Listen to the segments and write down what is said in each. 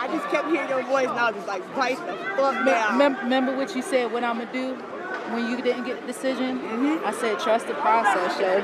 I just kept hearing your voice, and I was just like, right the fuck down. Remember what you said, what I'm going to do when you didn't get the decision? I said, trust the process, Shay.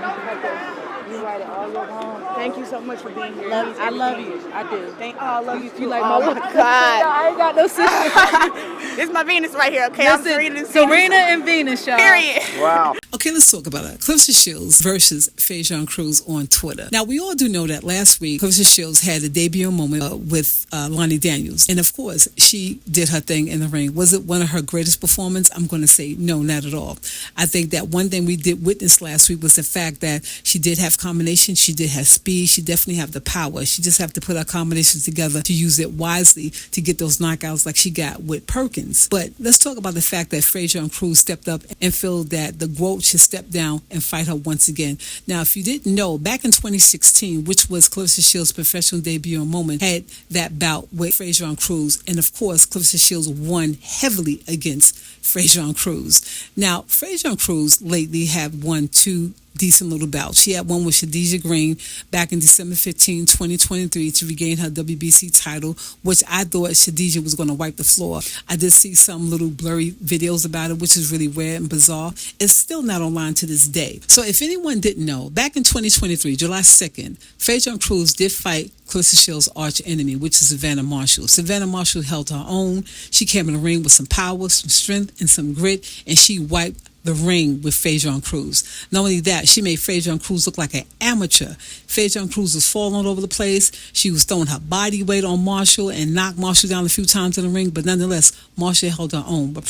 You write it all your own. Thank you so much for being here. I love you. I do. I love you too. You like oh my God. I ain't got no sister. This is my Venus right here, okay? I'm Serena and Venus, y'all. Period. Wow. Okay, let's talk about it. Claressa Shields versus Franchon Cruz on Twitter. Now, we all do know that last week, Claressa Shields had a debut moment with Lonnie Daniels. And of course, she did her thing in the ring. Was it one of her greatest performances? I'm going to say no, not at all. I think that one thing we did witness last week was the fact that she did have combination. She did have speed. She definitely have the power. She just have to put her combinations together to use it wisely to get those knockouts like she got with Perkins. But let's talk about the fact that Franchon Cruz stepped up and felt that the GOAT should step down and fight her once again. Now, if you didn't know, back in 2016, which was Claressa Shields' professional debut moment, had that bout with Franchon Cruz. And of course, Claressa Shields won heavily against Franchon Cruz. Now, Franchon Cruz lately have won two decent little bouts. She had one with Khadijah Green back in December 15, 2023 to regain her WBC title, which I thought Khadijah was going to wipe the floor. I did see some little blurry videos about it, which is really weird and bizarre. It's still not online to this day. So if anyone didn't know, back in 2023, July 2nd, Franchon Cruz did fight Claressa Shields' arch enemy, which is Savannah Marshall. Savannah Marshall held her own. She came in the ring with some power, some strength, and some grit, and she wiped the ring with Franchon Cruz. Not only that, she made Franchon Cruz look like an amateur. Franchon Cruz was falling all over the place. She was throwing her body weight on Marshall and knocked Marshall down a few times in the ring, but nonetheless, Marshall held her own. But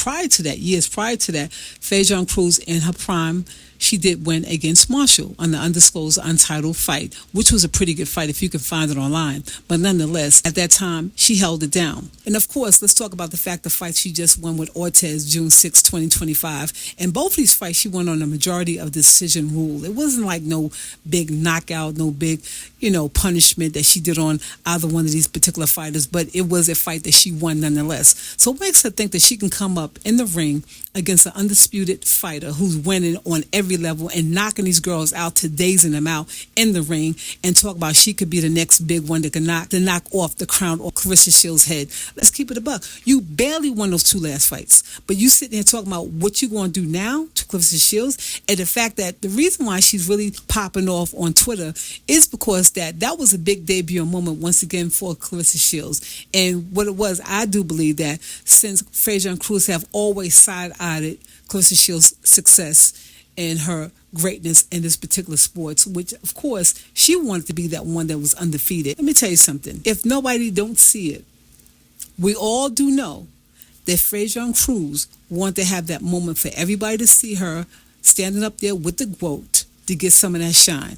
years prior to that, Franchon Cruz in her prime, she did win against Marshall on the undisclosed, untitled fight, which was a pretty good fight if you can find it online. But nonetheless, at that time, she held it down. And of course, let's talk about the fact the fight she just won with Ortiz June 6, 2025. And both of these fights, she won on a majority of decision rule. It wasn't like no big knockout, no big, punishment that she did on either one of these particular fighters, but it was a fight that she won nonetheless. So it makes her think that she can come up in the ring against an undisputed fighter who's winning on every level and knocking these girls out to dazing them out in the ring, and talk about she could be the next big one that can knock off the crown off Claressa Shields' head. Let's keep it a buck. You barely won those two last fights, but you sitting here talking about what you going to do now to Claressa Shields, and the fact that the reason why she's really popping off on Twitter is because that was a big debut moment once again for Claressa Shields. And what it was, I do believe that since Franchon Cruz have always side-eyed Claressa Shields' success and her greatness in this particular sports, which of course she wanted to be that one that was undefeated. Let me tell you something. If nobody don't see it, we all do know that Franchon Cruz wanted to have that moment for everybody to see her standing up there with the GOAT to get some of that shine.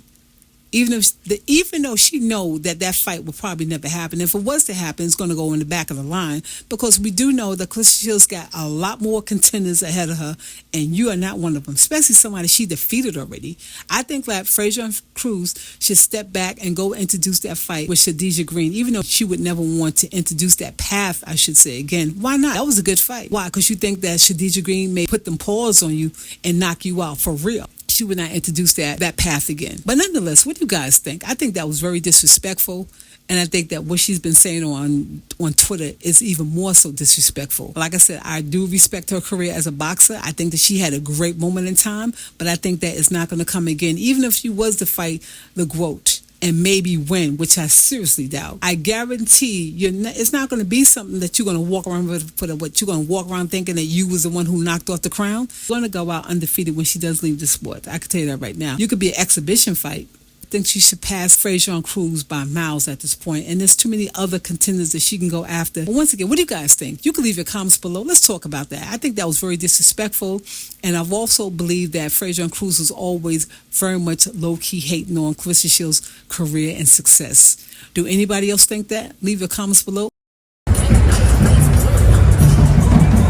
Even though she know that fight will probably never happen. If it was to happen, it's going to go in the back of the line, because we do know that Claressa Shields got a lot more contenders ahead of her, and you are not one of them, especially somebody she defeated already. I think that Franchon Cruz should step back and go introduce that fight with Khadijah Green, even though she would never want to introduce that path, I should say. Again, why not? That was a good fight. Why? Because you think that Khadijah Green may put them paws on you and knock you out for real. She would not introduce that path again. But nonetheless, what do you guys think? I think that was very disrespectful, and I think that what she's been saying on Twitter is even more so disrespectful. Like I said, I do respect her career as a boxer. I think that she had a great moment in time, but I think that it's not going to come again, even if she was to fight the GOAT and maybe win, which I seriously doubt. I guarantee it's not going to be something that you're going to walk around with what you're going to walk around thinking that you was the one who knocked off the crown. You're going to go out undefeated when she does leave the sport. I can tell you that right now. You could be an exhibition fight. I think she should pass Franchon Cruz by miles at this point, and there's too many other contenders that she can go after. But once again, what do you guys think? You can leave your comments below. Let's talk about that. I think that was very disrespectful, and I've also believed that Franchon Cruz was always very much low-key hating on Claressa Shields' career and success. Do anybody else think that? Leave your comments below.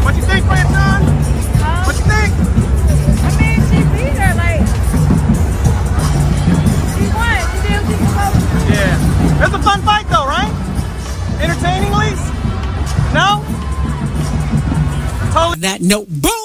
What you think, Franchon? What you think? I mean, she beat her, she won. She did what she was supposed to do. Yeah. It was a fun fight though, right? Entertaining, at least? No? Totally. That note, boom!